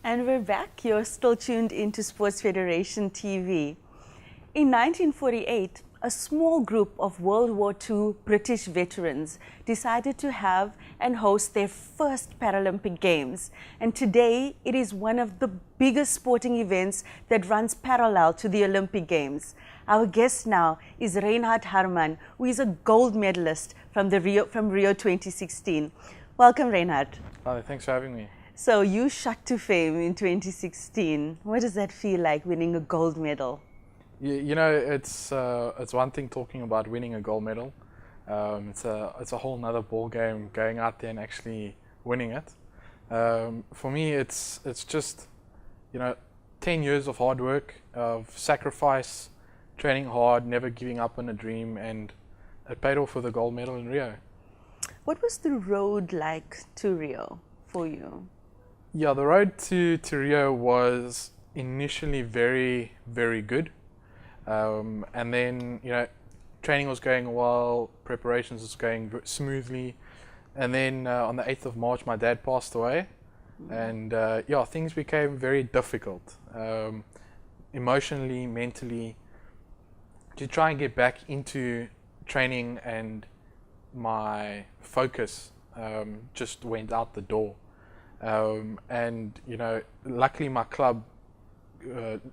And we're back. You're still tuned into Sports Federation TV. In 1948, a small group of World War II British veterans decided to have and host their first Paralympic Games. And today, it is one of the biggest sporting events that runs parallel to the Olympic Games. Our guest now is Reinhardt, who is a gold medalist from Rio 2016. Welcome, Reinhardt. Hi, thanks for having me. So you shot to fame in 2016. What does that feel like, winning a gold medal? You know, it's one thing talking about winning a gold medal. It's a whole nother ball game going out there and actually winning it. For me, it's just 10 years of hard work, of sacrifice, training hard, never giving up on a dream, and it paid off with a gold medal in Rio. What was the road like to Rio for you? Yeah, the road to Rio was initially very, very good. And then, training was going well, preparations was going smoothly. And then on the 8th of March, my dad passed away. And things became very difficult, emotionally, mentally, to try and get back into training, and my focus just went out the door. Luckily my club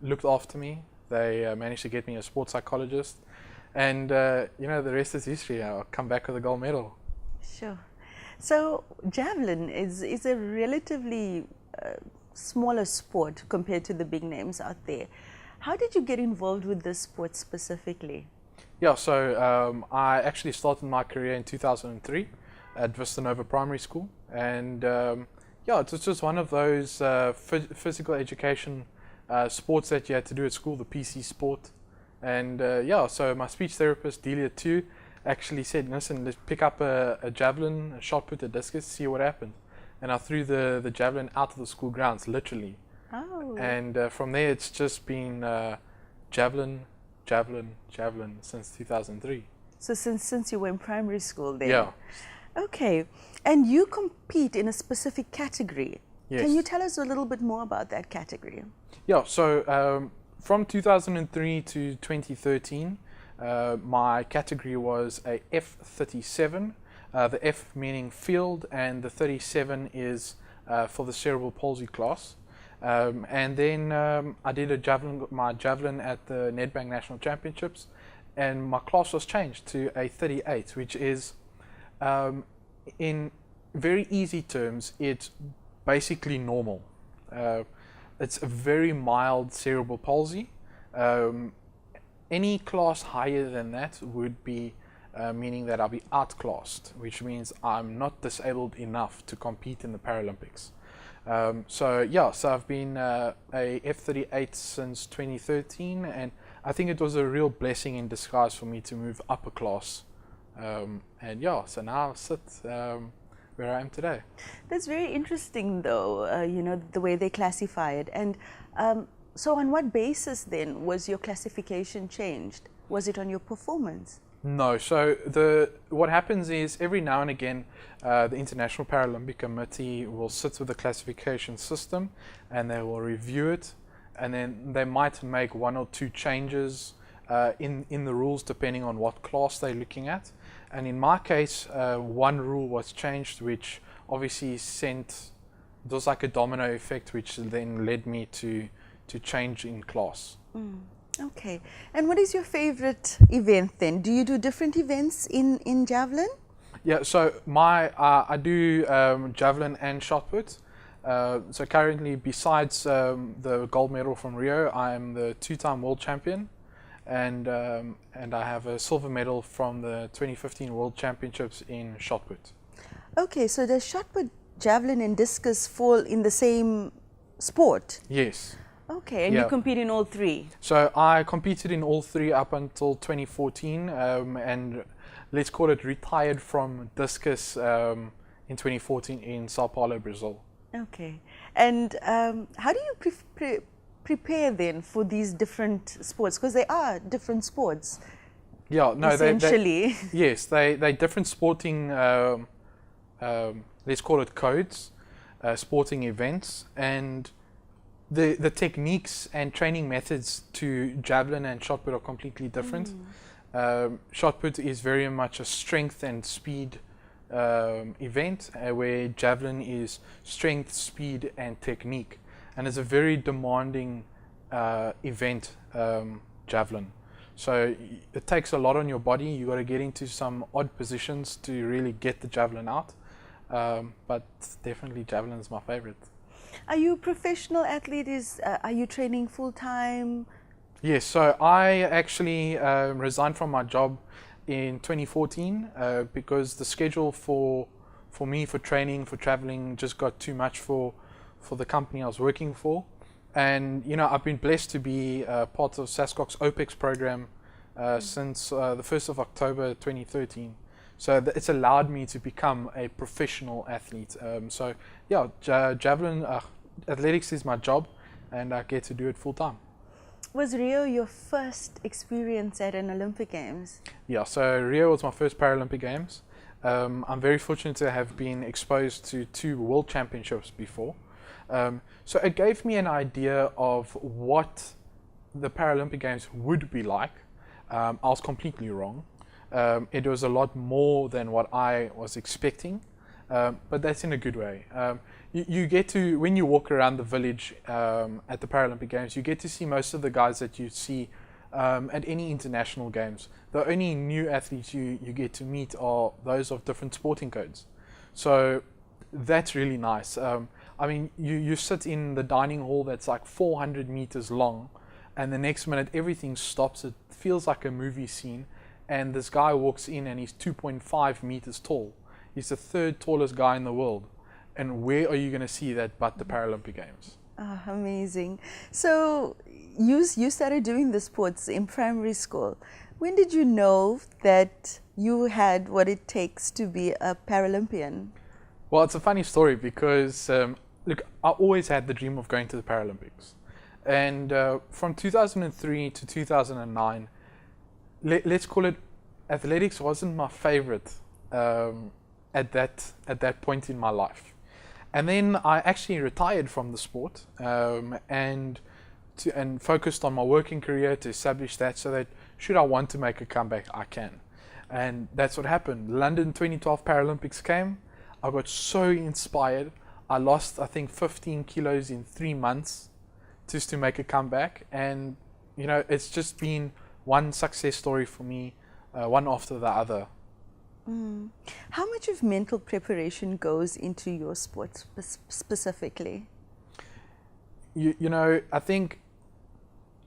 looked after me. They managed to get me a sports psychologist, and the rest is history. I'll come back with a gold medal. Sure. So javelin is a relatively smaller sport compared to the big names out there. How did you get involved with this sport specifically? Yeah, so I actually started my career in 2003 at Vista Nova Primary School, and it was just one of those physical education sports that you had to do at school, the PC sport. And so my speech therapist, Delia too, actually said, listen, let's pick up a javelin, a shot put, a discus, see what happens. And I threw the javelin out of the school grounds, literally. Oh. And from there, it's just been javelin since 2003. So since you were in primary school then? Yeah. Okay. And you compete in a specific category. Yes. Can you tell us a little bit more about that category? Yeah, so from 2003 to 2013, my category was a F37, the F meaning field, and the 37 is for the cerebral palsy class. And then I did my javelin at the Nedbank National Championships, and my class was changed to a 38, which is, in very easy terms, it's basically normal. It's a very mild cerebral palsy. Any class higher than that would be meaning that I'll be outclassed, which means I'm not disabled enough to compete in the Paralympics. So I've been a F38 since 2013, and I think it was a real blessing in disguise for me to move up a class. So now I sit where I am today. That's very interesting, though, the way they classify it. And so on what basis then was your classification changed? Was it on your performance? No. So what happens is every now and again, the International Paralympic Committee will sit with the classification system, and they will review it, and then they might make one or two changes in the rules depending on what class they're looking at. And in my case, one rule was changed, which obviously it was like a domino effect, which then led me to change in class. Okay. And what is your favorite event then? Do you do different events in javelin? Yeah, so I do javelin and shot put. So currently, besides the gold medal from Rio, I am the two-time world champion. And I have a silver medal from the 2015 World Championships in shot put. Okay, so does shot put, javelin and discus fall in the same sport? Yes. Okay, and you compete in all three? So I competed in all three up until 2014, and let's call it retired from discus in 2014 in Sao Paulo, Brazil. Okay, and how do you prepare then for these different sports, because they are different sports? Yeah, no, essentially. They different sporting, let's call it codes, sporting events, and the techniques and training methods to javelin and shot put are completely different. Shot put is very much a strength and speed event, where javelin is strength, speed, and technique, and it's a very demanding event, javelin. So it takes a lot on your body. You got to get into some odd positions to really get the javelin out. But definitely javelin is my favorite. Are you a professional athlete? Are you training full time? Yes, so I actually resigned from my job in 2014 because the schedule for me, for training, for traveling, just got too much for the company I was working for. And I've been blessed to be part of SASCOC's OPEX program since the 1st of October 2013. So it's allowed me to become a professional athlete. So yeah, javelin athletics is my job, and I get to do it full time. Was Rio your first experience at an Olympic Games? Yeah, so Rio was my first Paralympic Games. I'm very fortunate to have been exposed to 2 World Championships before. So it gave me an idea of what the Paralympic Games would be like. I was completely wrong. It was a lot more than what I was expecting, but that's in a good way. You get to, when you walk around the village at the Paralympic Games, you get to see most of the guys that you see at any international games. The only new athletes you get to meet are those of different sporting codes. So that's really nice. I mean, you sit in the dining hall that's like 400 meters long, and the next minute everything stops. It feels like a movie scene, and this guy walks in and he's 2.5 meters tall. He's the 3rd tallest guy in the world. And where are you going to see that but the Paralympic Games? Oh, amazing. So you started doing the sports in primary school. When did you know that you had what it takes to be a Paralympian? Well, it's a funny story because, look, I always had the dream of going to the Paralympics. And from 2003 to 2009, let's call it, athletics wasn't my favorite at that point in my life. And then I actually retired from the sport and focused on my working career to establish that, so that should I want to make a comeback, I can. And that's what happened. London 2012 Paralympics came. I got so inspired. I lost, I think, 15 kilos in 3 months just to make a comeback. And, it's just been one success story for me, one after the other. How much of mental preparation goes into your sport specifically? I think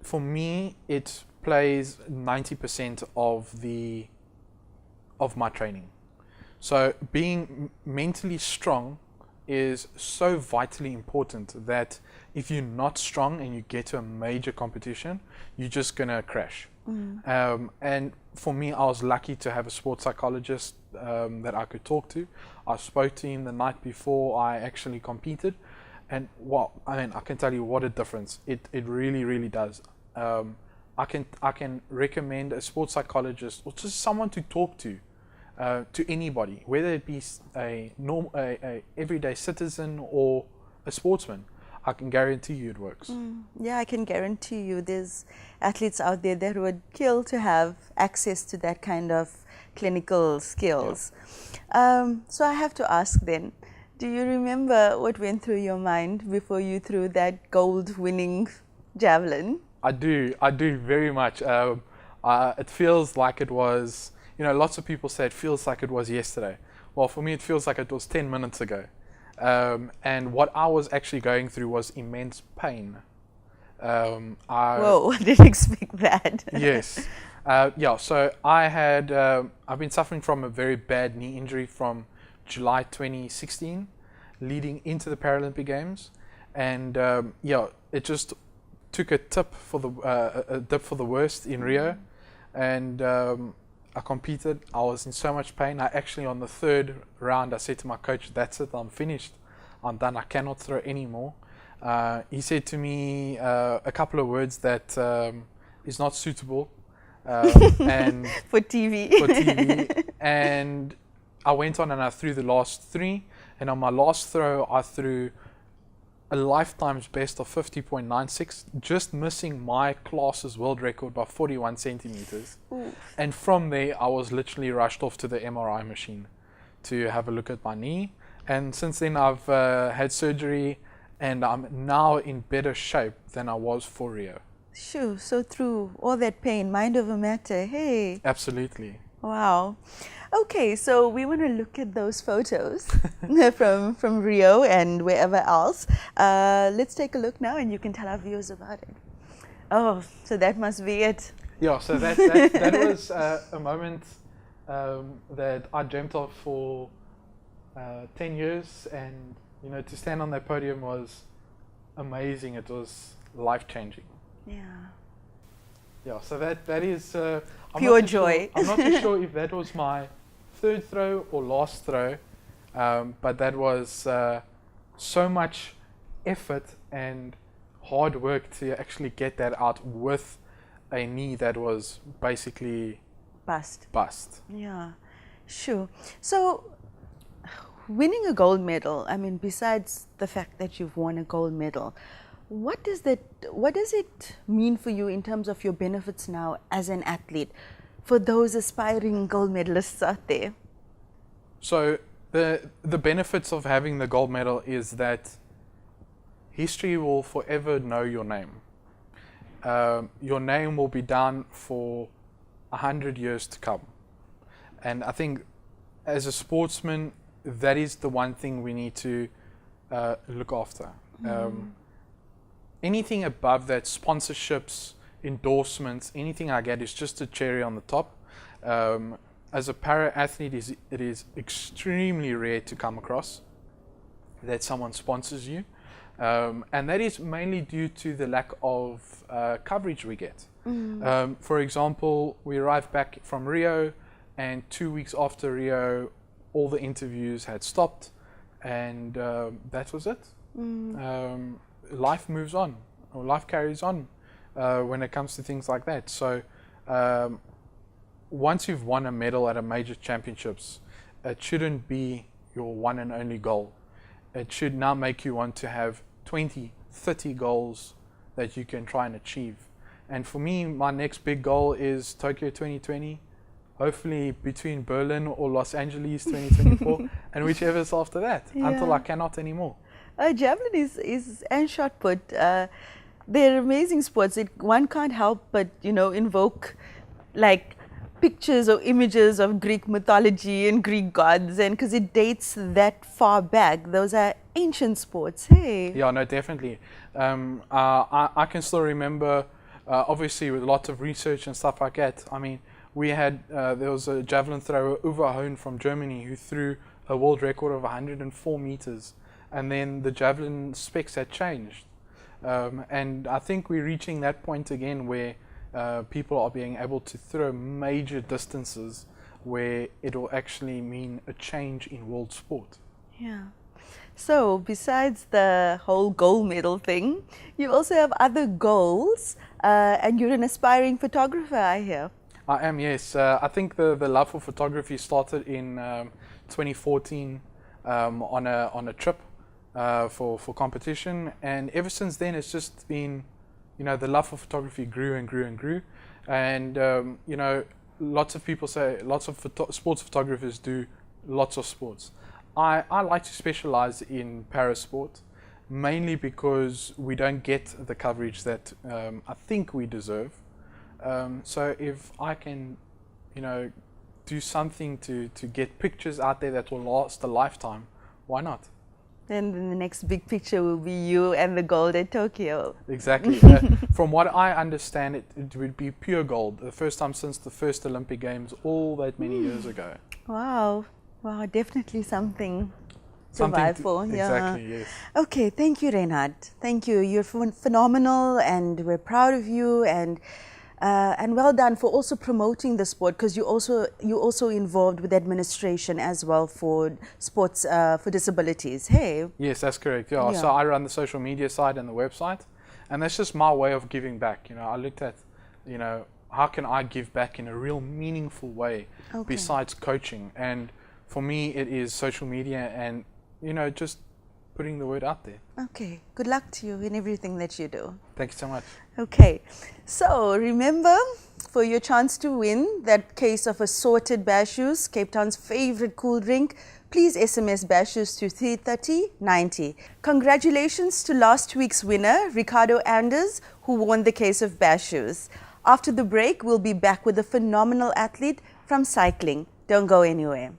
for me it plays 90% of my training. So being mentally strong is so vitally important that if you're not strong and you get to a major competition, you're just gonna crash. And for me, I was lucky to have a sports psychologist that I could talk to. I spoke to him the night before I actually competed, and I can tell you what a difference it really, really does. I can recommend a sports psychologist or just someone to talk to anybody, whether it be a everyday citizen or a sportsman. I can guarantee you it works. Yeah, I can guarantee you there's athletes out there that would kill to have access to that kind of clinical skills. Yeah. So I have to ask then, do you remember what went through your mind before you threw that gold-winning javelin? I do very much. It feels like it was, lots of people say it feels like it was yesterday. Well, for me, it feels like it was 10 minutes ago. And what I was actually going through was immense pain. Whoa, I didn't expect that. Yes. So I've been suffering from a very bad knee injury from July 2016 leading into the Paralympic Games. And it just took a dip for the worst in Rio. And I competed. I was in so much pain. I actually, on the 3rd round, I said to my coach, "That's it. I'm finished. I'm done. I cannot throw anymore." He said to me a couple of words that is not suitable and for TV. And I went on and I threw the last 3. And on my last throw, I threw a lifetime's best of 50.96, just missing my class's world record by 41 centimeters. Ooh. And from there, I was literally rushed off to the MRI machine to have a look at my knee. And since then, I've had surgery, and I'm now in better shape than I was for Rio. Sure. So through all that pain, mind over matter. Hey. Absolutely. Wow. Okay, so we want to look at those photos from Rio and wherever else. Let's take a look now, and you can tell our viewers about it. Oh, so that must be it. Yeah, so that was a moment that I dreamt of for 10 years, and to stand on that podium was amazing. It was life-changing. Yeah. Yeah, so that is pure joy. I'm not too sure if that was my third throw or last throw, but that was so much effort and hard work to actually get that out with a knee that was basically bust. Yeah, sure. So winning a gold medal, I mean, besides the fact that you've won a gold medal, what does it mean for you in terms of your benefits now as an athlete for those aspiring gold medalists out there? So the benefits of having the gold medal is that history will forever know your name. Your name will be down for 100 years to come. And I think as a sportsman, that is the one thing we need to look after. Anything above that, sponsorships, endorsements, anything I get is just a cherry on the top. As a para-athlete, it is extremely rare to come across that someone sponsors you. And that is mainly due to the lack of coverage we get. For example, we arrived back from Rio, and 2 weeks after Rio, all the interviews had stopped, and that was it. Life moves on, or life carries on when it comes to things like that. So once you've won a medal at a major championships, it shouldn't be your one and only goal. It should now make you want to have 20, 30 goals that you can try and achieve. And for me, my next big goal is Tokyo 2020, hopefully between Berlin or Los Angeles 2024, and whichever's after that, until I cannot anymore. Javelin is and shot put. They're amazing sports. One can't help but invoke like pictures or images of Greek mythology and Greek gods, and because it dates that far back. Those are ancient sports. Hey. Yeah, no, definitely. I can still remember, obviously with lots of research and stuff like that. I mean, we had there was a javelin thrower, Uwe Hohn from Germany, who threw a world record of 104 meters. And then the javelin specs had changed. And I think we're reaching that point again where people are being able to throw major distances where it will actually mean a change in world sport. Yeah. So besides the whole gold medal thing, you also have other goals, and you're an aspiring photographer, I hear. I am, yes. I think the love for photography started in 2014 on a trip. For competition, and ever since then it's just been, the love for photography grew and grew and grew, and lots of people say lots of sports photographers do lots of sports. I like to specialize in parasport, mainly because we don't get the coverage that I think we deserve. So if I can, do something to get pictures out there that will last a lifetime, why not? And then the next big picture will be you and the gold at Tokyo. Exactly. From what I understand, it would be pure gold. The first time since the first Olympic Games, all that many years ago. Wow. Wow, definitely something to vie for. Exactly, yes. Okay, thank you, Reinhardt. Thank you. You're phenomenal, and we're proud of you, and well done for also promoting the sport, because you also involved with administration as well for sports for disabilities. Hey. Yes, that's correct. Yeah. So I run the social media side and the website, and that's just my way of giving back. I looked at, how can I give back in a real meaningful way besides coaching? And for me, it is social media and just putting the word out there. Okay, good luck to you in everything that you do. Thank you so much. Okay, so remember, for your chance to win that case of assorted Bashus, Cape Town's favorite cool drink, please SMS Bashus to 33090. Congratulations to last week's winner, Ricardo Anders, who won the case of Bashus. After the break, we'll be back with a phenomenal athlete from cycling. Don't go anywhere.